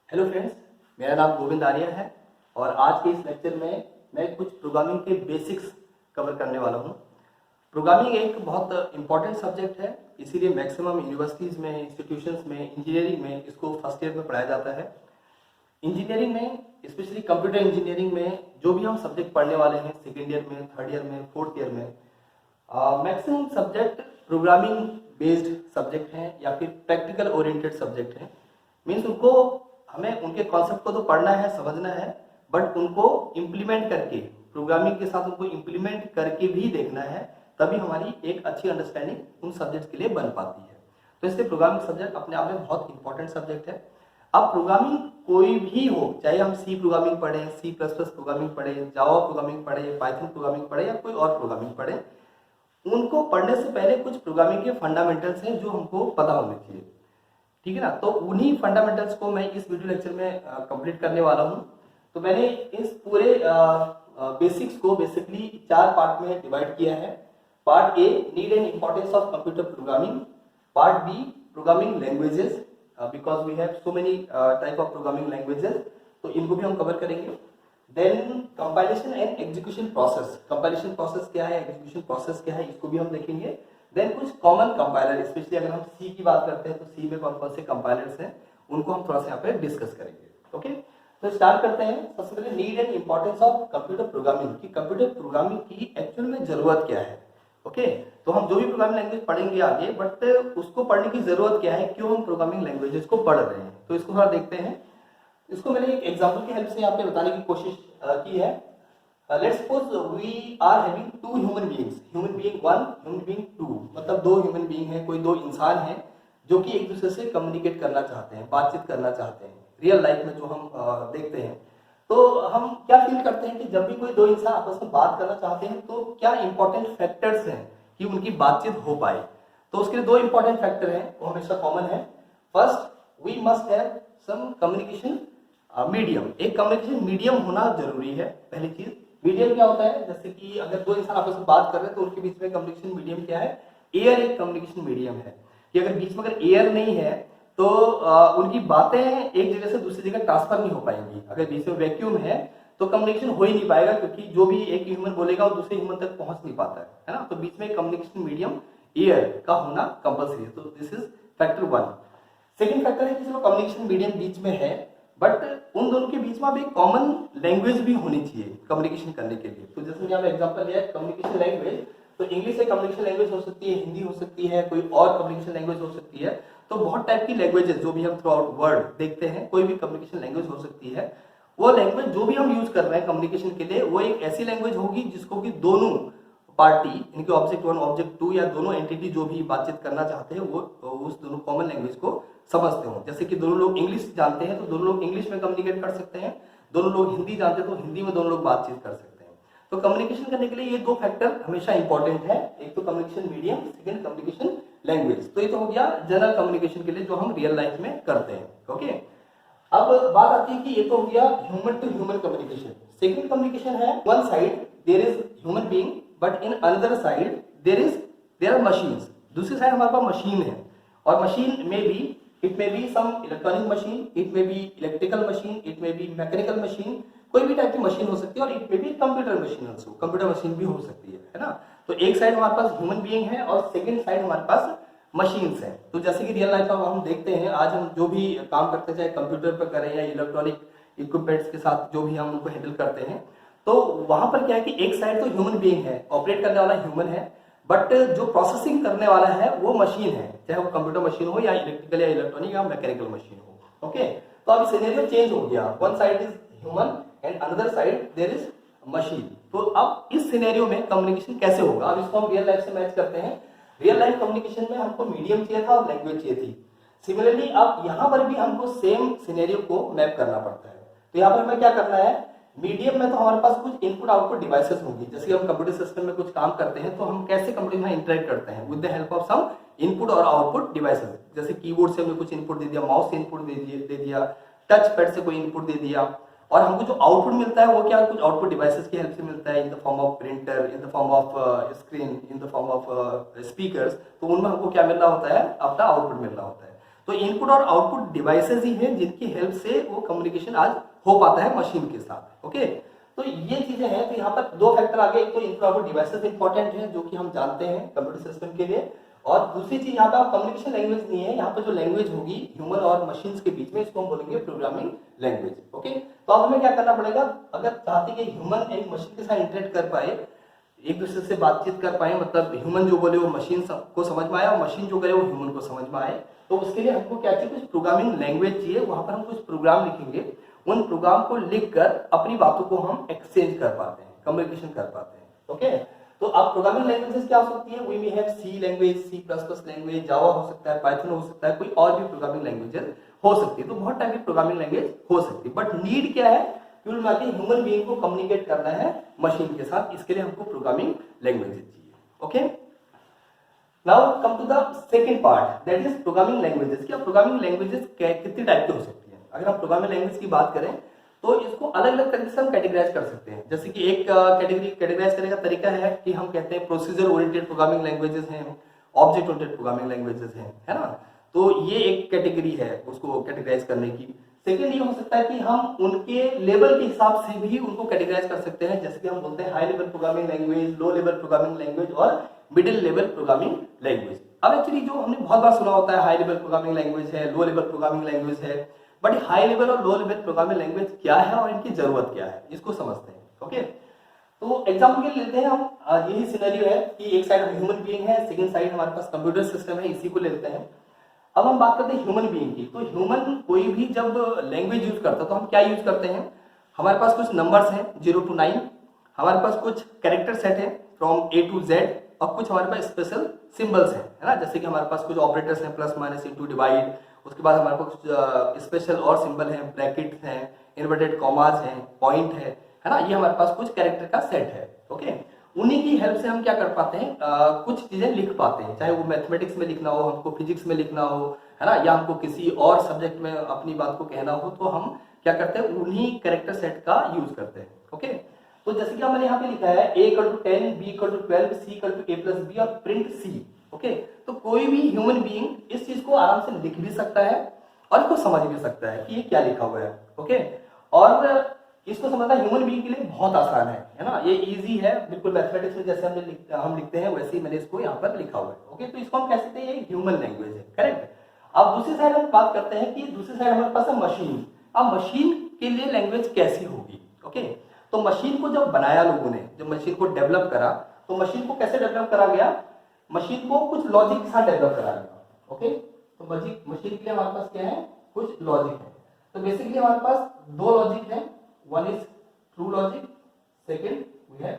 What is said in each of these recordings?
Hello friends, मेरा नाम गोविंद आर्य है और आज के इस लेक्चर में मैं कुछ प्रोग्रामिंग के बेसिक्स कवर करने वाला हूँ। प्रोग्रामिंग एक बहुत इंपॉर्टेंट सब्जेक्ट है, इसीलिए मैक्सिमम यूनिवर्सिटीज़ में, इंस्टीट्यूशंस में, इंजीनियरिंग में इसको फर्स्ट ईयर में पढ़ाया जाता है। इंजीनियरिंग में, स्पेशली कंप्यूटर इंजीनियरिंग में जो भी हम सब्जेक्ट पढ़ने वाले हैं सेकेंड ईयर में, थर्ड ईयर में, फोर्थ ईयर में, maximum subject programming based subject हैं या फिर प्रैक्टिकल ओरिएंटेड सब्जेक्ट हैं। मीन्स उनको हमें उनके कॉन्सेप्ट को तो पढ़ना है, समझना है, बट उनको इम्प्लीमेंट करके, प्रोग्रामिंग के साथ उनको इम्प्लीमेंट करके भी देखना है, तभी हमारी एक अच्छी अंडरस्टैंडिंग उन सब्जेक्ट के लिए बन पाती है। तो इसलिए प्रोग्रामिंग सब्जेक्ट अपने आप में बहुत इंपॉर्टेंट सब्जेक्ट है। अब प्रोग्रामिंग कोई भी हो, चाहे हम सी प्रोग्रामिंग पढ़ें, सी प्लस प्लस प्रोग्रामिंग पढ़ें, जावा प्रोग्रामिंग पढ़ें, पाइथन प्रोग्रामिंग पढ़ें या कोई और प्रोग्रामिंग पढ़ें, उनको पढ़ने से पहले कुछ प्रोग्रामिंग के फंडामेंटल्स हैं जो हमको पता होने चाहिए। ठीक है ना। तो उन्हीं फंडामेंटल्स को मैं इस वीडियो लेक्चर में कंप्लीट करने वाला हूं। तो मैंने इस पूरे बेसिक्स को बेसिकली 4 पार्ट में डिवाइड किया है। Part A, need and importance of computer programming. Part B, programming languages, because we have so many type of programming languages, तो इनको भी हम कवर करेंगे। Then compilation and execution process, compilation process क्या है, एग्जीक्यूशन प्रोसेस क्या है, इसको भी हम देखेंगे। देन कुछ कॉमन कंपाइलर, स्पेशली अगर हम सी की बात करते हैं तो सी में कौन कौन से कंपाइलर्स हैं उनको हम थोड़ा सा यहाँ पे डिस्कस करेंगे। ओके, तो स्टार्ट करते हैं। सबसे पहले need and importance of computer programming, कि कंप्यूटर प्रोग्रामिंग की एक्चुअल में जरूरत क्या है। ओके, तो हम जो भी प्रोग्रामिंग लैंग्वेज पढ़ेंगे आगे, बट उसको पढ़ने की जरूरत क्या है, क्यों हम प्रोग्रामिंग लैंग्वेजेस को पढ़ रहे हैं, तो इसको थोड़ा देखते हैं। इसको मैंने एक एग्जाम्पल की हेल्प से यहाँ पे बताने की कोशिश की है। Let's suppose we are having 2 human beings, human being 1, human being 2, मतलब 2 ह्यूमन बीइंग है, कोई 2 इंसान हैं जो कि एक दूसरे से कम्युनिकेट करना चाहते हैं, बातचीत करना चाहते हैं। रियल लाइफ में जो हम देखते हैं, तो हम क्या फील करते हैं कि जब भी कोई 2 इंसान आपस में बात करना चाहते हैं तो क्या इंपॉर्टेंट फैक्टर्स हैं कि उनकी बातचीत हो पाए। तो उसके लिए 2 इंपॉर्टेंट फैक्टर हैं, वो हमेशा कॉमन है। First, we must have some communication medium, एक कम्युनिकेशन मीडियम होना जरूरी है। पहली चीज, मीडियम क्या होता है, जैसे कि अगर 2 इंसान आपस में बात कर रहे हैं तो उनके बीच में कम्युनिकेशन मीडियम क्या है, एयर एक कम्युनिकेशन मीडियम है। कि अगर बीच में अगर एयर नहीं है तो उनकी बातें एक जगह से दूसरी जगह ट्रांसफर नहीं हो पाएंगी। अगर बीच में वैक्यूम है तो कम्युनिकेशन हो ही नहीं पाएगा, क्योंकि जो भी एक ह्यूमन बोलेगा वो दूसरे ह्यूमन तक पहुंच नहीं पाता है ना। तो बीच में कम्युनिकेशन मीडियम एयर का होना कंपल्सरी है। तो this is factor 1। Second factor है कि चलो कम्युनिकेशन मीडियम बीच में है, बट उन दोनों के बीच में अब एक कॉमन लैंग्वेज भी होनी चाहिए कम्युनिकेशन करने के लिए। तो जैसे यहाँ पे एग्जांपल लिया है कम्युनिकेशन लैंग्वेज, तो इंग्लिश एक कम्युनिकेशन लैंग्वेज हो सकती है, हिंदी हो सकती है, कोई और कम्युनिकेशन लैंग्वेज हो सकती है। तो बहुत टाइप की लैंग्वेजेस जो भी हम थ्रू आउट वर्ल्ड देखते हैं, कोई भी कम्युनिकेशन लैंग्वेज हो सकती है। वो लैंग्वेज जो भी हम यूज कर रहे हैं कम्युनिकेशन के लिए, वो एक ऐसी लैंग्वेज होगी जिसको कि दोनों पार्टी, इनके ऑब्जेक्ट 1 ऑब्जेक्ट 2 या दोनों एंटिटी जो भी बातचीत करना चाहते हैं वो उस दोनों कॉमन लैंग्वेज को समझते हो। जैसे कि दोनों लोग इंग्लिश जानते हैं तो दोनों लोग इंग्लिश में कम्युनिकेट कर सकते हैं, दोनों लोग हिंदी जानते हैं तो हिंदी में दोनों लोग बातचीत कर सकते हैं। तो कम्युनिकेशन करने के लिए ये 2 फैक्टर हमेशा इंपॉर्टेंट है, एक तो communication medium, second communication language. तो ये तो हो गया जनरल कम्युनिकेशन के लिए जो हम रियल लाइफ में करते हैं। ओके, अब बात आती है कि ये तो हो गया human to human communication. Second communication है, one side there is human being but in another side there are machines. दूसरी साइड हमारे पास मशीन है, और मशीन में भी it may be some electronic machine, it may be electrical machine, it may be mechanical machine, कोई भी टाइप की मशीन हो सकती है, और it may be computer machine also, computer machine भी हो सकती है ना। तो एक साइड हमारे पास ह्यूमन बीइंग है और सेकंड साइड हमारे पास मशीन्स हैं। तो जैसे कि रियल लाइफ में हम देखते हैं, आज हम जो भी काम करते हैं चाहे कंप्यूटर पर करें या इलेक्ट्रॉनिक इक्विपमेंट्स के साथ जो भी हम उनको हैंडल करते हैं, तो वहां पर क्या है कि एक साइड तो ह्यूमन बीइंग है, ऑपरेट करने वाला ह्यूमन है, बट जो प्रोसेसिंग करने वाला है वो मशीन है, चाहे वो कंप्यूटर मशीन हो या इलेक्ट्रिकल या इलेक्ट्रॉनिक या मैकेनिकल मशीन हो। ओके, तो अब सिनेरियो चेंज हो गया, one side is human and another side there is machine. तो अब इस सिनेरियो में कम्युनिकेशन कैसे होगा, अब इसको हम रियल लाइफ से मैच करते हैं। रियल लाइफ कम्युनिकेशन में हमको मीडियम चाहिए था और लैंग्वेज चाहिए थी। सिमिलरली अब यहां पर भी हमको सेम सिनेरियो को मैप करना पड़ता है। तो यहां पर हमें क्या करना है, मीडियम में तो हमारे पास कुछ इनपुट आउटपुट डिवाइसेस होंगी। जैसे हम कंप्यूटर सिस्टम में कुछ काम करते हैं तो हम कैसे कंप्यूटर में इंटरेक्ट करते हैं, with the help of some input और आउटपुट डिवाइसेस। जैसे कीबोर्ड से हमने कुछ इनपुट दे दिया, माउस से इनपुट दे दिया, टच पैड से कोई इनपुट दे दिया, और हमको जो आउटपुट मिलता है वो क्या, कुछ आउटपुट डिवाइसेस की हेल्प से मिलता है, in the form of printer, in the form of screen, in the form of speakers. तो उनमें हमको क्या मिल रहा होता है, अपना आउटपुट मिल रहा होता है। तो इनपुट और आउटपुट डिवाइसेस ही हैं जिनकी हेल्प से वो कम्युनिकेशन आज हो पाता है मशीन के साथ। ओके, तो ये चीजें हैं। तो यहाँ पर दो फैक्टर आ गए, एक तो इनपुट आउटपुट डिवाइसेस इंपॉर्टेंट है जो कि हम जानते हैं कंप्यूटर सिस्टम के लिए, और दूसरी चीज यहाँ पे कम्युनिकेशन लैंग्वेज नहीं है, यहाँ पे जो लैंग्वेज होगी ह्यूमन और मशीन्स के बीच में, इसको हम बोलेंगे प्रोग्रामिंग लैंग्वेज। ओके, तो अब हमें क्या करना पड़ेगा, अगर चाहते कि ह्यूमन एक मशीन के साथ इंटरेक्ट कर पाए, एक दूसरे से बातचीत कर पाए, मतलब ह्यूमन जो बोले वो मशीन को समझ में आए और मशीन जो करे वो ह्यूमन को समझ में आए, तो उसके लिए हमको क्या चाहिए, कुछ प्रोग्रामिंग लैंग्वेज चाहिए। वहां पर हम कुछ प्रोग्राम लिखेंगे, उन प्रोग्राम को लिखकर अपनी बातों को हम एक्सचेंज कर पाते हैं, कम्युनिकेशन कर पाते हैं। ओके, तो अब प्रोग्रामिंग लैंग्वेजेस क्या हो सकती है, we may have C language, C plus plus language, Java हो सकता है, पाइथन हो सकता है, कोई और भी प्रोग्रामिंग लैंग्वेजेस हो सकती है। तो बहुत टाइप की प्रोग्रामिंग लैंग्वेज हो सकती है, बट नीड क्या है, कुल मिला के ह्यूमन बीइंग को कम्युनिकेट करना है मशीन के साथ, इसके लिए हमको प्रोग्रामिंग लैंग्वेजेस चाहिए। Okay, now come to the second part, that is programming languages. क्या प्रोग्रामिंग लैंग्वेजेस कितनी टाइप की हो सकती है? अगर हम प्रोग्रामिंग लैंग्वेज की बात करें तो इसको अलग अलग तरीके से हम कैटेगराइज कर सकते हैं। जैसे कि एक कैटेगराइज करने का तरीका है कि हम कहते हैं प्रोसीजर ओरिएंटेड प्रोग्रामिंग लैंग्वेजेस हैं, ऑब्जेक्ट ओरिएंटेड प्रोग्रामिंग लैंग्वेजेस हैं, है ना। तो ये एक कैटेगरी है उसको कैटेगराइज करने की। सेकेंड ये हो सकता है कि हम उनके लेवल के हिसाब से भी उनको कैटेगराइज कर सकते हैं, जैसे कि हम बोलते हैं high level programming language, low level programming language और मिडिल लेवल प्रोग्रामिंग लैंग्वेज। अब एक्चुअली जो हमने बहुत बार सुना होता है हाई लेवल प्रोग्रामिंग लैंग्वेज है, लो लेवल प्रोग्रामिंग लैंग्वेज है, बट हाई लेवल और लो लेवल प्रोग्रामिंग लैंग्वेज क्या है और इनकी जरूरत क्या है, इसको समझते हैं। ओके, तो एग्जांपल के लिए लेते हैं हम, यही सिनेरियो है कि एक साइड ह्यूमन बीइंग है, सेकंड साइड हमारे पास कंप्यूटर सिस्टम है, इसी को लेते हैं। अब हम बात करते हैं ह्यूमन बीइंग की। तो ह्यूमन कोई भी जब लैंग्वेज यूज करता है तो हम क्या यूज करते हैं, हमारे पास कुछ नंबर्स हैं 0 to 9, हमारे पास कुछ कैरेक्टर सेट है फ्रॉम A to Z, और कुछ हमारे पास स्पेशल सिंबल्स हैं, है ना। जैसे कि हमारे पास कुछ ऑपरेटर्स हैं, प्लस माइनस इंटू डिवाइड, उसके बाद हमारे पास कुछ स्पेशल और सिंबल हैं, ब्रैकेट हैं, इन्वर्टेड कॉमास हैं, पॉइंट है ना। ये हमारे पास कुछ कैरेक्टर का सेट है। ओके, उन्हीं की हेल्प से हम क्या कर पाते हैं, कुछ चीजें लिख पाते हैं, चाहे वो मैथमेटिक्स में लिखना हो, हमको फिजिक्स में लिखना हो, है ना, या हमको किसी और सब्जेक्ट में अपनी बात को कहना हो, तो हम क्या करते हैं, उन्हीं कैरेक्टर सेट का यूज करते हैं। ओके, तो जैसे कि मैंने यहाँ पे लिखा है A = 10, B = 12, C = A+B और प्रिंट C। ओके, तो कोई भी ह्यूमन बीइंग इस चीज को आराम से लिख भी सकता है और इसको समझ भी सकता है कि ये क्या लिखा हुआ है। ओके, और इसको समझना ह्यूमन बीइंग के लिए बहुत आसान है ना, ये इजी है, बिल्कुल मैथमेटिक्स में जैसे हम लिखते हैं वैसे ही मैंने इसको यहाँ पर लिखा हुआ है। ओके, तो इसको हम कह सकते हैं ये ह्यूमन लैंग्वेज है, करेक्ट। अब दूसरी साइड हम बात करते हैं कि दूसरी साइड हमारे पास है मशीन। अब मशीन के लिए लैंग्वेज कैसी होगी? ओके, तो मशीन को जब बनाया लोगों ने, जब मशीन को डेवलप करा, तो मशीन को कैसे डेवलप करा गया, मशीन को कुछ लॉजिक के साथ डेवलप करा गया। ओके, तो मशीन के लिए हमारे पास क्या है, कुछ लॉजिक है। तो बेसिकली हमारे पास दो लॉजिक है, one is true logic, second we have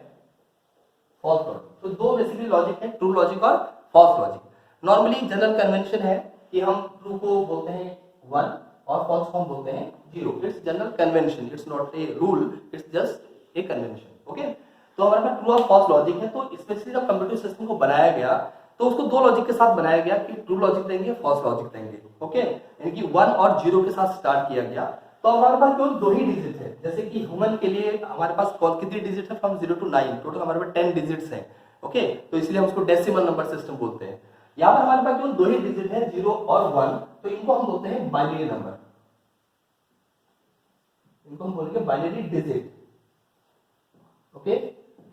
false logic. तो दो बेसिकली लॉजिक है, ट्रू लॉजिक और false logic. Normally general convention है कि हम ट्रू को बोलते हैं 1 और फॉल्स को हम बोलते हैं 0। It's general convention, it's not a rule, it's just a convention. Okay, तो हमारे पास ट्रू और फॉल्स लॉजिक है। तो स्पेशली जब कंप्यूटर सिस्टम को बनाया गया तो उसको दो लॉजिक के साथ बनाया गया कि ट्रू लॉजिक देंगे, फॉल्स लॉजिक देंगे। ओके, यानी कि 1 और 0 के साथ स्टार्ट किया गया। तो हमारे पास केवल दो ही डिजिट है, जैसे कि ह्यूमन के लिए हमारे पास कितनी डिजिट है, फ्रॉम 0 to 9, टोटल हमारे पास 10 डिजिट्स हैं। ओके, तो इसलिए हम उसको डेसिमल नंबर सिस्टम बोलते हैं। यहाँ पर हमारे पास केवल दो ही डिजिट है, 0 और 1, तो इनको हम बोलते हैं बाइनरी नंबर, इनको हम बोलेंगे binary digit. Okay,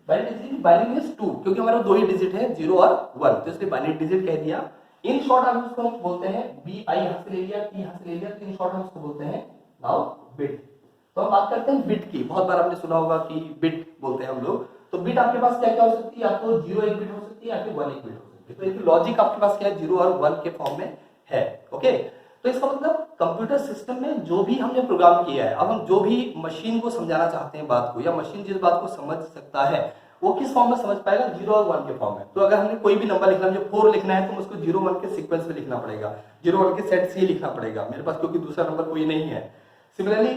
binary means 2, क्योंकि हमारे दो ही डिजिट है 0 और 1, तो इसलिए बाइनरी डिजिट कह दिया। इन शॉर्ट हम इसको बोलते हैं BI, यहां से ले लिया, T यहां से ले लिया, तो इन शॉर्ट हम इसको बोलते हैं नाउ बिट। तो हम बात करते हैं बिट की। बहुत बार आपने सुना होगा कि बिट बोलते हैं हम लोग। तो बिट आपके पास क्या क्या हो सकती है, या तो 0 एक बिट हो सकती है या फिर 1 एक बिट हो सकती है। तो इसकी लॉजिक आपके पास क्या है, 0 और 1 के फॉर्म में है। ओके, तो इसका मतलब कंप्यूटर सिस्टम में जो भी हमने प्रोग्राम किया है, अब हम जो भी मशीन को समझाना चाहते हैं बात को, या मशीन जिस बात को समझ सकता है वो किस फॉर्म में समझ पाएगा, 0 और 1 के फॉर्म में। तो अगर हमने कोई भी नंबर लिखना है, मुझे 4 लिखना है, तो उसको 0 1 के सीक्वेंस में लिखना पड़ेगा, 0 1 के सेट से ही लिखना पड़ेगा मेरे पास, क्योंकि दूसरा नंबर कोई नहीं है। सिमिलरली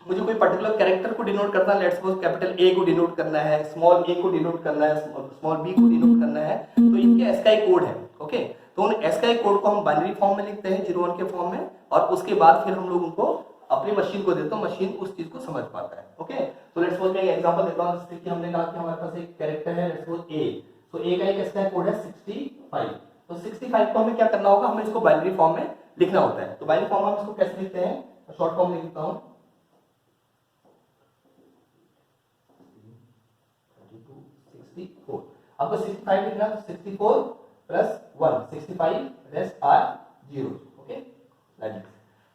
मुझे कोई पर्टिकुलर कैरेक्टर को डिनोट करना है, लेट्स सपोज कैपिटल A को डिनोट करना है, स्मॉल a को डिनोट करना है, स्मॉल b को डिनोट करना है, तो इनके एस का एक कोड है। ओके, तो उन एस का एक कोड को हम बाइनरी फॉर्म में लिखते हैं 0 1 के फॉर्म में, और उसके बाद फिर हम लोग उनको अपनी मशीन को देते हैं, मशीन उस चीज को समझ पाता है। ओके, तो लेट्स सपोज मैं एक एग्जांपल देता हूं, जैसे कि हमने कहा कि हमारे पास एक कैरेक्टर है, लेट्स सपोज A, तो A का एक एस का कोड है 65। तो 65 को हमें क्या करना होगा, हमें इसको बाइनरी फॉर्म में लिखना होता है। तो बाइनरी फॉर्म हम इसको कैसे लिखते हैं, शॉर्ट फॉर्म लिखता हूं, 64। आपको 65 लिखना है, 64 प्लस 1, 65, रेस्ट आर 0। ओके,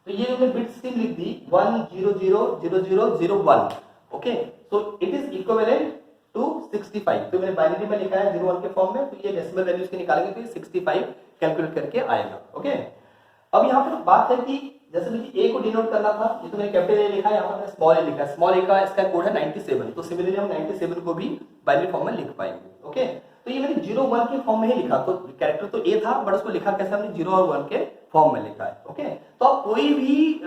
तो ये हमने बिट स्ट्रीम लिख दी 1000001। Okay, so it is equivalent to 65। तो मैंने बाइनरी में लिखा है 01 के फॉर्म में, तो ये डेसिमल वैल्यूज के निकालेंगे तो ये 65 कैलकुलेट करके आएगा। ओके, अब यहाँ पर बात है कि जैसे मुझे ए को डिनोट करना था, ये तो मैंने कैपिटल ए लिखा है, यहाँ पर मैंने स्मॉल ए लिखा है, स्मॉल ए का इसका कोड है 97। तो सिमिलरली हम 97 को भी बाइनरी फॉर्म में लिख पाएंगे। ओके, तो ये मैंने 01 के फॉर्म में ही लिखा, तो कैरेक्टर तो ए था बट उसको लिखा कैसे, हमने 0 और 1 के फॉर्म में लिखा है। ओके, तो अब कोई भी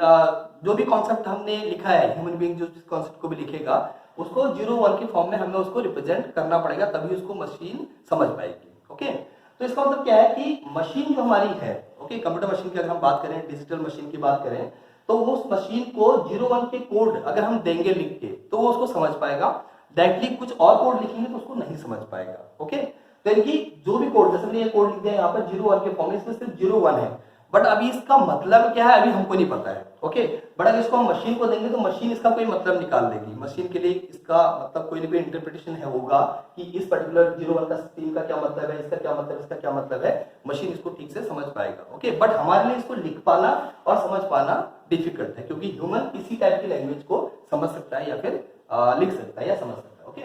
जो भी कॉन्सेप्ट हमने लिखा है, ह्यूमन बीइंग जो कॉन्सेप्ट को भी लिखेगा उसको 0-1 के फॉर्म में हमें उसको रिप्रेजेंट करना पड़ेगा, तभी उसको मशीन समझ पाएगी। ओके, तो इसका मतलब क्या है कि मशीन जो हमारी है, ओके, कंप्यूटर मशीन की अगर हम बात करें, डिजिटल मशीन की बात करें, तो वो उस मशीन को 0-1 के कोड अगर हम देंगे लिख के तो वो उसको समझ पाएगा। डायरेक्टली कुछ और कोड लिखेंगे तो उसको नहीं समझ पाएगा। ओके, तो इनकी जो भी कोड, जैसे मैंने ये कोड लिख दिया यहाँ पर 0-1 के फॉर्म में, इसमें सिर्फ 0-1 है, बट अभी इसका मतलब क्या है अभी हमको नहीं पता है। ओके, बट अगर इसको हम मशीन को देंगे तो मशीन इसका कोई मतलब निकाल देगी। मशीन के लिए इसका मतलब कोई ना कोई इंटरप्रिटेशन है होगा कि इस पर्टिकुलर 0-1 का स्ट्रीम का क्या मतलब है, इसका क्या मतलब, इसका क्या मतलब है, मशीन इसको ठीक से समझ पाएगा। ओके, बट हमारे लिए इसको लिख पाना और समझ पाना डिफिकल्ट है, क्योंकि ह्यूमन किसी टाइप की लैंग्वेज को समझ सकता है या फिर लिख सकता है या समझ सकता है। ओके,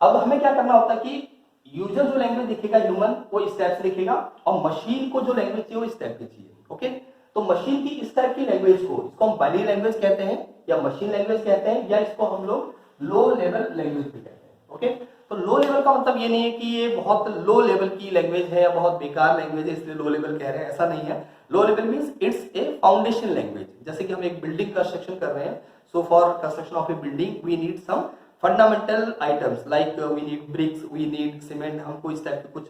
अब हमें क्या करना होता है कि यूजर जो लैंग्वेज लिखेगा ह्यूमन वो इस टाइप से लिखेगा, और मशीन को जो लैंग्वेज चाहिए वो इस टाइप की चाहिए। ओके, तो मशीन की इस टाइप की लैंग्वेज को, इसको हम बाइनरी लैंग्वेज कहते हैं या मशीन लैंग्वेज कहते हैं, या इसको हम लोग लो लेवल लैंग्वेज भी कहते हैं। ओके, तो लो लेवल का मतलब ये नहीं है कि ये बहुत लो लेवल की लैंग्वेज है या बहुत बेकार लैंग्वेज है इसलिए लो लेवल कह रहे हैं, ऐसा नहीं है। Low level means it's a foundation language. जैसे कि हम एक बिल्डिंग कंस्ट्रक्शन कर रहे हैं, so for construction of a building we need some fundamental items like we need bricks, we need cement, हमको इस टाइप की कुछ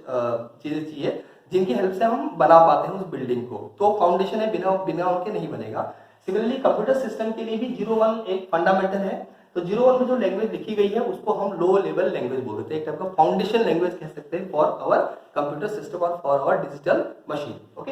चीजें चाहिए जिनकी हेल्प से हम बना पाते हैं उस बिल्डिंग को। तो फाउंडेशन है, बिना उनके नहीं बनेगा। सिमिलरली कंप्यूटर सिस्टम के लिए भी 0-1 एक फंडामेंटल है। तो 0-1 में जो लैंग्वेज लिखी गई है उसको हम लो लेवल लैंग्वेज बोलते हैं, एक टाइप का फाउंडेशन लैंग्वेज कह सकते हैं फॉर आवर कंप्यूटर सिस्टम और for our digital machine. Okay,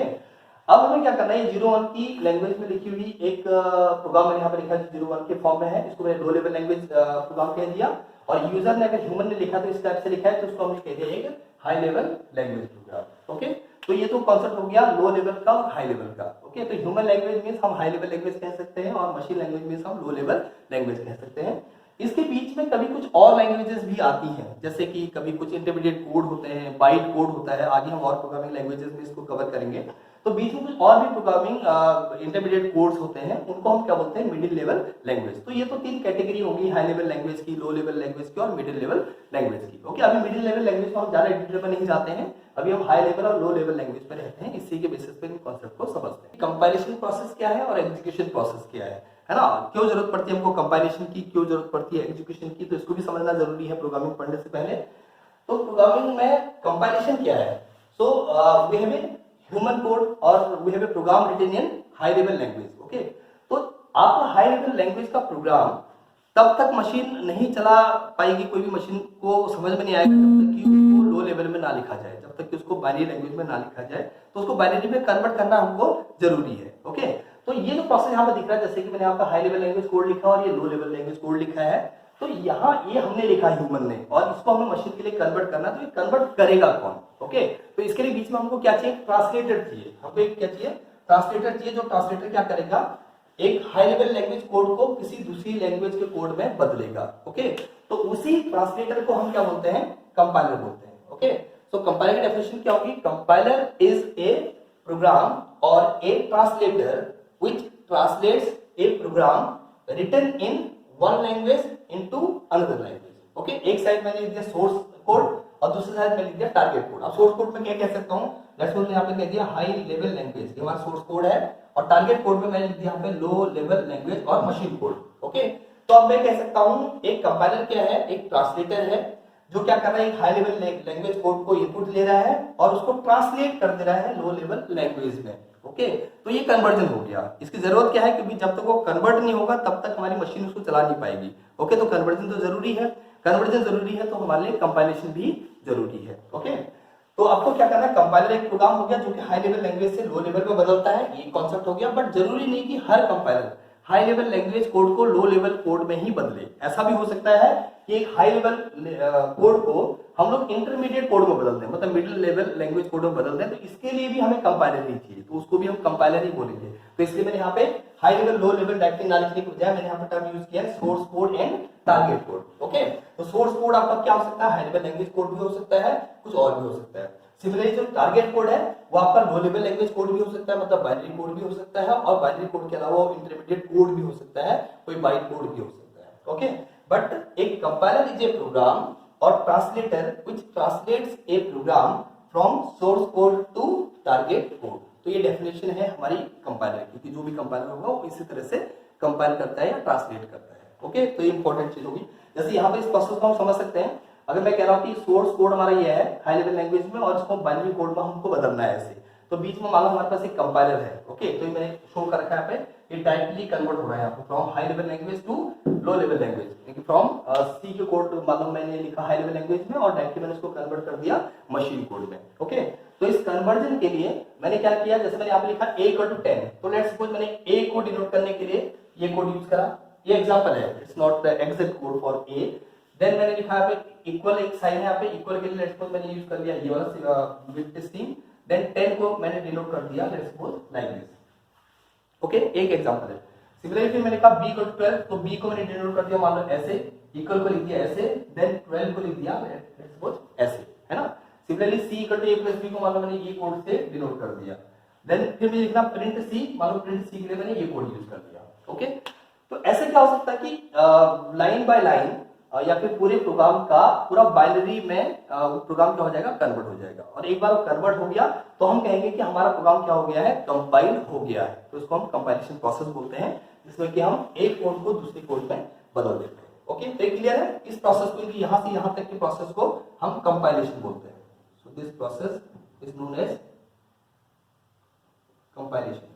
अब हमें क्या करना है, 0-1 की लैंग्वेज में लिखी हुई एक प्रोग्राम मैंने यहाँ पे लिखा है 0-1 के फॉर्म में है, इसको मैंने लो लेवल लैंग्वेज प्रोग्राम कह दिया। और यूजर ने अगर ह्यूमन ने लिखा तो इस टाइप से लिखा है, तो उसको हमने कह दिया एक high level language program. Okay, तो ये तो कॉन्सेप्ट हो गया लो लेवल का और हाई लेवल का। ओके, तो ह्यूमन लैंग्वेज मींस हम हाई लेवल लैंग्वेज कह सकते हैं और मशीन लैंग्वेज मींस हम लो लेवल लैंग्वेज कह सकते हैं। इसके बीच में कभी कुछ और लैंग्वेजेस भी आती हैं, जैसे कि कभी कुछ इंटरमीडिएट कोड होते हैं, बाइट कोड होता है, आगे हम और प्रोग्रामिंग लैंग्वेजेस में इसको कवर करेंगे। तो बीच में कुछ और भी प्रोग्रामिंग इंटरमीडिएट कोड्स होते हैं, उनको हम क्या बोलते हैं, मिडिल लेवल लैंग्वेज। तो ये तो तीन कैटेगरी होगी, हाई लेवल लैंग्वेज की, लो लेवल लैंग्वेज की और मिडिल लेवल लैंग्वेज की। ओके, अभी मिडिल लेवल लैंग्वेज को हम ज्यादा डिटेल में नहीं जाते हैं, अभी हम हाई लेवल और लो लेवल लैंग्वेज पे रहते हैं, इसी के बेसिस पे इन कॉन्सेप्ट को समझते हैं। कंपाइलेशन प्रोसेस क्या है और एग्जीक्यूशन प्रोसेस क्या है ना, क्यों जरूरत पड़ती है हमको कंपाइलेशन की, क्यों जरूरत पड़ती है एग्जीक्यूशन की, तो इसको भी समझना जरूरी है प्रोग्रामिंग पढ़ने से पहले। तो प्रोग्रामिंग में कंपाइलेशन क्या है, so we have a human code और we have a program written in high level language. Okay, तो आपका हाई लेवल लैंग्वेज का प्रोग्राम तब तक मशीन नहीं चला पाएगी, कोई भी मशीन को समझ में नहीं आएगा जब तक कि उसको लो लेवल में ना लिखा जाए, जब तक कि उसको बाइनरी लैंग्वेज में ना लिखा जाए, तो उसको बाइनरी में कन्वर्ट करना हमको जरूरी है। ओके, तो ये जो प्रोसेस यहाँ पे दिख रहा है, जैसे कि मैंने यहाँ पे हाई लेवल लैंग्वेज कोड लिखा और ये लो लेवल लैंग्वेज कोड लिखा है, तो यहाँ ये हमने लिखा ह्यूमन ने और इसको हमें मशीन के लिए कन्वर्ट करना, तो ये कन्वर्ट करेगा कौन। ओके, तो इसके लिए बीच में हमको क्या चाहिए, ट्रांसलेटर चाहिए, हमको एक क्या चाहिए, ट्रांसलेटर चाहिए। जो ट्रांसलेटर क्या करेगा, एक हाई लेवल लैंग्वेज कोड को किसी दूसरी लैंग्वेज के कोड में बदलेगा। ओके, तो उसी ट्रांसलेटर को हम क्या बोलते हैं, कंपाइलर बोलते हैं। ओके, सो कंपाइलर की डेफिनेशन क्या होगी, कंपाइलर इज ए प्रोग्राम और a translator which translates a program written in one language into another language. Okay, एक साइड मैंने लिख दिया सोर्स कोड और दूसरी साइड में लिख दिया टारगेट कोड। अब सोर्स कोड में क्या कह सकता हूं, लेट्स सपोज यहाँ पे कह दिया हाई लेवल लैंग्वेज, ये हमारा सोर्स कोड है, और टारगेट कोड में मैंने लिख दिया यहाँ पे लो लेवल लैंग्वेज और मशीन कोड। ओके, तो अब मैं कह सकता हूं एक कंपाइलर क्या है, एक ट्रांसलेटर है जो क्या कर रहा है, एक हाई लेवल लैंग्वेज कोड को इनपुट ले रहा है और उसको ट्रांसलेट कर दे रहा है लो लेवल लैंग्वेज में। ओके, तो ये कन्वर्जन हो गया। इसकी जरूरत क्या है, क्योंकि जब तक वो कन्वर्ट नहीं होगा तब तक हमारी मशीन उसको चला नहीं पाएगी। ओके, तो कन्वर्जन तो जरूरी है, कन्वर्जन जरूरी है तो हमारे लिए कंपाइलेशन भी जरूरी है। ओके, तो आपको क्या करना है, कंपाइलर एक प्रोग्राम हो गया जो कि हाई लेवल लैंग्वेज से लो लेवल में बदलता है, ये कॉन्सेप्ट हो गया। बट जरूरी नहीं कि हर compiler high level language code को लो लेवल कोड में ही बदले। ऐसा भी हो सकता है कि एक हाई लेवल कोड को हम लोग इंटरमीडिएट कोड में बदल दें, मतलब मिडिल लेवल लैंग्वेज कोड में बदल दें, तो इसके लिए भी हमें कंपाइलर ही चाहिए, तो उसको भी हम कंपाइलर ही बोलेंगे। तो इसलिए मैंने यहाँ पे high level low level directly ना लिखने के बजाय मैंने यहाँ पे टर्म यूज किया है source code and target code. Okay, तो सोर्स कोड आपका क्या हो सकता है, हाई लेवल लैंग्वेज कोड भी हो सकता है, कुछ और भी हो सकता है। सिमिलरली जो टारगेट कोड है वो आपका लो लेवल लैंग्वेज कोड भी हो सकता है, मतलब बाइनरी कोड भी हो सकता है, और बाइनरी कोड के अलावा इंटरमीडिएट कोड भी हो सकता है, कोई बाइट कोड भी हो सकता है। ओके, बट एक कंपाइलर इज ए प्रोग्राम और translator which translates a program from source code to target code. तो ये डेफिनेशन है हमारी कंपाइलर की, कि जो भी कंपाइलर होगा वो इसी तरह से कंपाइल करता है या ट्रांसलेट करता है। ओके, तो ये इंपॉर्टेंट चीज होगी। जैसे यहाँ पे इस प्रोसेस को हम समझ सकते हैं, अगर मैं कह रहा हूँ कि सोर्स कोड हमारा ये है हाई लेवल लैंग्वेज में और इसको बाइनरी कोड में हमको बदलना है ऐसे, तो बीच में मान लो हमारे पास एक कंपाइलर है। ओके, तो ये मैंने शो कर रखा है यहाँ पे, ये डायरेक्टली कन्वर्ट हो रहा है यहाँ पे from high level language to low level language, क्योंकि फ्रॉम सी के कोड मान लो मैंने लिखा हाई लेवल लैंग्वेज में और डायरेक्टली मैंने इसको कन्वर्ट कर दिया मशीन कोड में। ओके, तो इस कन्वर्जन के लिए मैंने क्या किया, जैसे मैंने यहाँ पे लिखा a इक्वल टू 10, तो लेट्स सपोज मैंने a को डिनोट करने के लिए ये कोड यूज करा, ये एग्जांपल है, it's not the exact code for a। Then मैंने लिखा यहाँ पे इक्वल, एक साइन है यहाँ पे इक्वल के लिए लेट्स सपोज मैंने यूज कर लिया ये वाला विथ स्ट्रिंग, देन 10 को मैंने डिनोट कर दिया let's suppose like this. Okay, एक एग्जांपल है। सिमिलरली फिर मैंने कहा b इक्वल टू 12, तो b को मैंने डिनोट कर दिया मान लो ऐसे, इक्वल को लिख दिया ऐसे, देन 12 को लिख दिया लेट्स सपोज ऐसे, है ना। Similarly c equal to a plus b को मान लो मैंने ये कोड से डिनोट कर दिया, देन फिर मुझे लिखना प्रिंट c, मान लो प्रिंट c के लिए मैंने ये कोड यूज कर दिया। ओके, तो ऐसे क्या हो सकता है कि लाइन बाय लाइन या फिर पूरे प्रोग्राम का पूरा बाइनरी में प्रोग्राम क्या हो जाएगा, कन्वर्ट हो जाएगा। और एक बार वो कन्वर्ट हो गया तो हम कहेंगे कि हमारा प्रोग्राम क्या हो गया है, कंपाइल हो गया है। तो इसको हम कंपाइलेशन प्रोसेस बोलते हैं, जिसमें कि हम एक कोड को दूसरे कोड में बदल देते हैं। ओके, तो क्लियर है, इस प्रोसेस को, यहां से यहां तक के प्रोसेस को हम कंपाइलेशन बोलते हैं। So this process is known as compilation.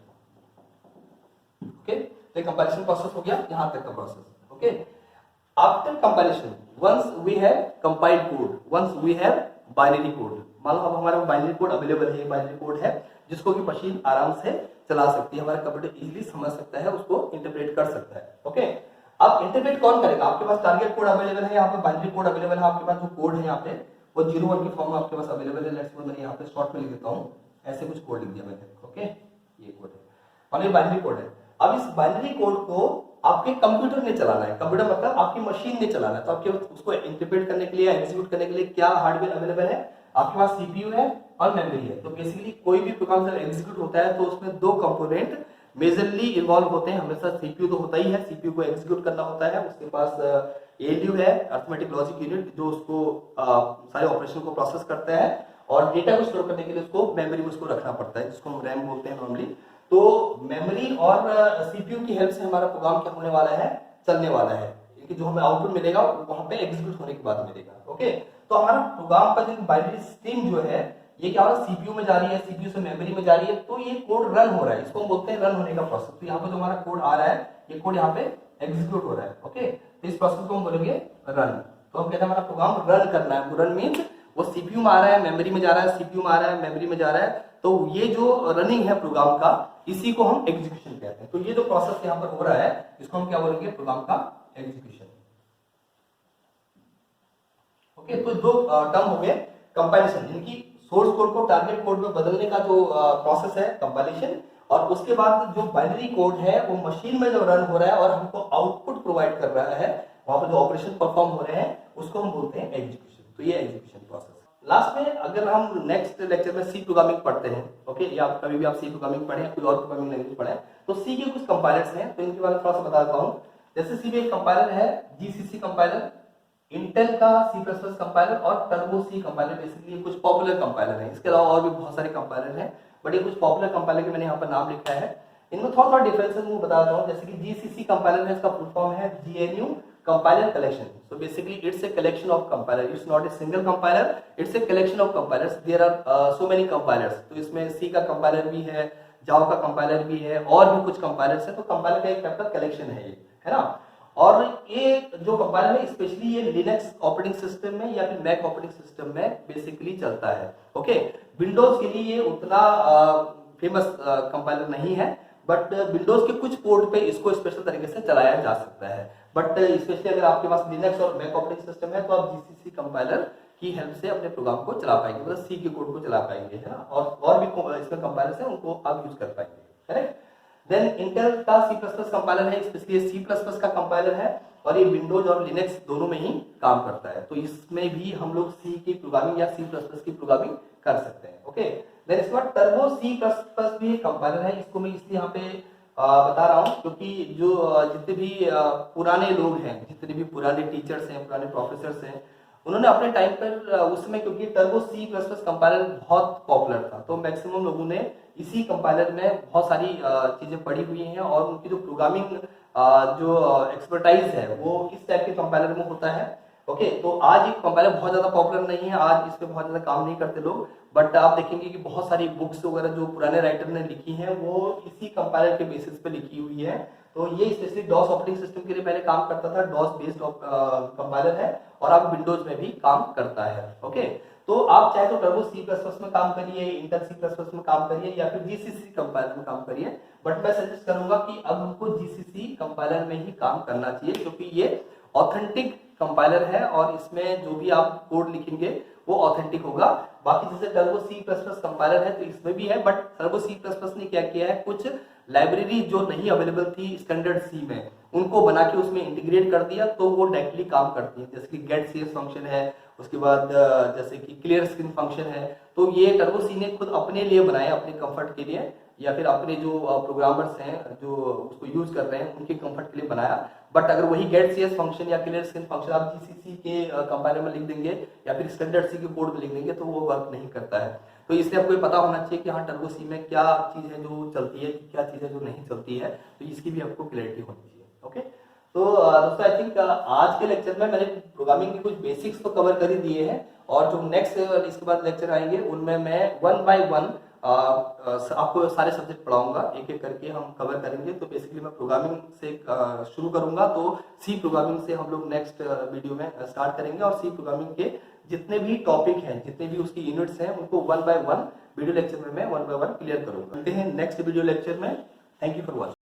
Okay, तो कंपाइलेशन प्रोसेस हो गया यहां तक का process. Okay, after compilation once we have compiled code, once we have binary code, मान लो अब हमारे पास बाइनरी कोड अवेलेबल है, बाइनरी कोड है जिसको कि मशीन आराम से चला सकती है, हमारा कंप्यूटर इजीली समझ सकता है, उसको इंटरप्रेट कर सकता है। ओके, अब इंटरप्रेट कौन करेगा, आपके पास टारगेट कोड अवेलेबल है, यहाँ पे बाइनरी कोड अवेलेबल है, आपके पास जो कोड है यहाँ पे वो 0-1 की फॉर्म में आपके पास अवेलेबल है। लेट्स सपोज मैंने यहाँ पे शॉर्ट में लिख देता हूँ, ऐसे कुछ कोड लिख दिया मैंने। ओके, ये कोड है और ये बाइनरी कोड है। अब इस बाइनरी कोड को आपके कंप्यूटर ने चलाना है, कंप्यूटर मतलब आपकी मशीन ने चलाना है, तो आपके उसको इंटरप्रेट करने के लिए, एग्जीक्यूट करने के लिए क्या हार्डवेयर अवेलेबल है, आपके पास सीपीयू है और मेमोरी है। तो बेसिकली कोई भी प्रोग्राम जब एग्जीक्यूट होता है तो उसमें दो कंपोनेंट मेजरली इन्वॉल्व होते हैं हमेशा। सीपीयू तो होता ही है, सीपीयू को एग्जीक्यूट करना होता है, उसके पास एएलयू है, अरिथमेटिक लॉजिक यूनिट, जो उसको सारे ऑपरेशन को प्रोसेस करता है, और डेटा को स्टोर करने के लिए उसको मेमोरी में उसको रखना पड़ता है, जिसको हम रैम बोलते हैं नॉर्मली। तो मेमोरी और सीपीयू की हेल्प से हमारा प्रोग्राम क्या होने वाला है, चलने वाला है, कि जो हमें आउटपुट मिलेगा वहां पे एग्जीक्यूट होने के बाद मिलेगा। ओके, तो हमारा प्रोग्राम का जो बाइनरी स्ट्रीम जो है ये क्या हो रहा है, सीपीयू में जा रही है, सीपीयू से मेमोरी में जा रही है, तो ये कोड रन हो रहा है, इसको हम बोलते हैं रन होने का प्रोसेस। तो यहाँ पे जो हमारा कोड आ रहा है ये कोड यहाँ पे एग्जीक्यूट हो रहा है। ओके, तो इस प्रोसेस को हम बोलेंगे रन। तो हम कहते हैं हमारा प्रोग्राम रन करना है। रन मीन्स वो सीपीयू में आ रहा है, मेमोरी में जा रहा है, सीपीयू में आ रहा है, मेमोरी में जा रहा है, तो ये जो रनिंग है प्रोग्राम का इसी को हम एग्जीक्यूशन कहते हैं। तो ये जो प्रोसेस यहाँ पर हो रहा है इसको हम क्या बोलेंगे, प्रोग्राम का एग्जीक्यूशन। ओके, तो दो टर्म हो गए कंपाइलेशन, इनकी सोर्स कोड को टारगेट कोड में बदलने का जो प्रोसेस है कंपाइलेशन, और उसके बाद जो बाइनरी कोड है वो मशीन में जो रन हो रहा है और हमको आउटपुट प्रोवाइड कर रहा है, वहां पर जो ऑपरेशन परफॉर्म हो रहे हैं उसको हम बोलते हैं एग्जीक्यूशन। तो ये एग्जीक्यूशन प्रोसेस। लास्ट में अगर हम नेक्स्ट लेक्चर में सी प्रोग्रामिंग पढ़ते हैं, ओके, या कभी भी आप सी प्रोग्रामिंग पढ़े या कोई और प्रोग्रामिंग लैंग्वेज पढ़े, तो सी के कुछ कंपाइलर्स हैं, तो इनके बारे में थोड़ा सा बता देता हूं। जैसे सी में एक कंपाइलर है जीसीसी कंपाइलर, इंटेल का C++ कंपाइलर और टर्बो सी कंपाइलर, बेसिकली कुछ पॉपुलर कंपाइलर हैं। इसके अलावा और भी बहुत सारे कंपाइलर हैं, बट ये कुछ पॉपुलर कंपाइलर के मैंने यहाँ पर नाम लिखा है। इनमें थोड़ा थोड़ा डिफरेंसेस मैं बताता हूँ। जैसे कि जीसीसी कंपाइलर है, इसका फुल फॉर्म है GNU compiler collection. So basically it's a collection of compiler, it's not a single compiler, it's a collection of compilers. There are so many compilers. तो इसमें सी का कंपाइलर भी है, जावा का कंपाइलर भी है, और भी कुछ कंपाइलर्स है। तो कंपाइलर का एक टाइप का कलेक्शन है ये, है ना। और ये जो कंपाइलर है स्पेशली ये लिनक्स ऑपरेटिंग सिस्टम में या फिर मैक ऑपरेटिंग सिस्टम में बेसिकली चलता है। ओके, विंडोज के लिए ये उतना फेमस कंपाइलर नहीं है, बट विंडोज के कुछ पोर्ट पे इसको स्पेशल तरीके से चलाया जा सकता है। बट स्पेशली अगर आपके पास लिनक्स और मैक ऑपरेटिंग सिस्टम है तो आप जीसीसी कंपाइलर की हेल्प से अपने प्रोग्राम को चला पाएंगे, मतलब सी के कोड को चला पाएंगे, है ना। और भी इसमें कंपाइलर्स है उनको आप यूज कर पाएंगे, करेक्ट। देन इंटेल का C++ कंपाइलर है, स्पेशली C++ का कंपाइलर है और ये विंडोज और लिनक्स दोनों में ही काम करता है। तो इसमें भी हम लोग सी की प्रोग्रामिंग या C++ की प्रोग्रामिंग कर सकते हैं। ओके, देन इसके बाद टर्बो C++ भी एक कंपाइलर है। इसको मैं इसलिए यहाँ पे बता रहा हूँ क्योंकि जो जितने भी पुराने लोग हैं, जितने भी पुराने टीचर्स हैं, पुराने प्रोफेसर्स हैं, उन्होंने अपने टाइम पर उस समय, क्योंकि टर्बो C++ कंपाइलर बहुत पॉपुलर था, तो मैक्सिमम लोगों ने इसी कंपाइलर में बहुत सारी चीजें पढ़ी हुई हैं और उनकी जो प्रोग्रामिंग जो एक्सपर्टाइज है वो इस टाइप के कंपाइलर में होता है। ओके, तो आज ये कंपाइलर बहुत ज्यादा पॉपुलर नहीं है, आज इस पे बहुत ज्यादा काम नहीं करते लोग, बट आप देखेंगे कि बहुत सारी बुक्स वगैरह जो पुराने राइटर ने लिखी हैं वो इसी कंपाइलर के बेसिस पे लिखी हुई है। तो ये स्पेशली डॉस ऑपरेटिंग सिस्टम के लिए पहले काम करता था, डॉस बेस्ड कंपाइलर है और अब विंडोज में भी काम करता है। ओके, तो आप चाहे तो टर्बो C++ में काम करिए, इंटेल C++ में काम करिए या फिर जीसीसी कंपाइलर में काम करिए, बट मैं सजेस्ट करूंगा कि अब हमको जीसीसी कंपाइलर में ही काम करना चाहिए क्योंकि ये ऑथेंटिक कंपाइलर है और इसमें जो भी आप कोड लिखेंगे वो ऑथेंटिक होगा। बाकी जैसे टर्बो C++ कंपाइलर है तो इसमें भी है, बट टर्बो C++ ने क्या किया है, कुछ लाइब्रेरी जो नहीं अवेलेबल थी स्टैंडर्ड सी में उनको बना के उसमें इंटीग्रेट कर दिया, तो वो डायरेक्टली काम करती है। जैसे कि गेट cs फंक्शन है, उसके बाद जैसे कि क्लियर स्क्रीन फंक्शन है, तो ये टर्बो सी ने खुद अपने लिए बनाए, अपने कंफर्ट के लिए या फिर अपने जो प्रोग्रामर्स हैं जो उसको यूज कर रहे हैं उनके कंफर्ट के लिए बनाया। बट अगर वही गेट cs फंक्शन या क्लियर स्क्रीन फंक्शन आप जीसीसी के कंपाइलर में लिख देंगे या फिर स्टैंडर्ड सी के कोड में लिख देंगे तो वो वर्क नहीं करता है। तो इसलिए आपको पता होना चाहिए कि हाँ टर्बो सी में क्या चीज है जो चलती है, क्या चीज है जो नहीं चलती है, तो इसकी भी आपको क्लैरिटी होनी चाहिए। ओके, तो दोस्तों आई थिंक आज के लेक्चर में मैंने प्रोग्रामिंग के कुछ बेसिक्स तो कवर कर ही दिए हैं और जो नेक्स्ट इसके बाद लेक्चर आएंगे उनमें मैं 1 बाय 1 आपको सारे सब्जेक्ट पढ़ाऊंगा, एक एक करके हम कवर करेंगे। तो बेसिकली मैं प्रोग्रामिंग से शुरू करूंगा, तो सी प्रोग्रामिंग से हम लोग नेक्स्ट वीडियो में स्टार्ट करेंगे और सी प्रोग्रामिंग के जितने भी टॉपिक हैं, जितने भी उसकी यूनिट्स हैं, उनको 1 बाय 1 वीडियो लेक्चर में मैं 1 बाय 1 क्लियर करूंगा। मिलते हैं नेक्स्ट वीडियो लेक्चर में। Thank you for watching.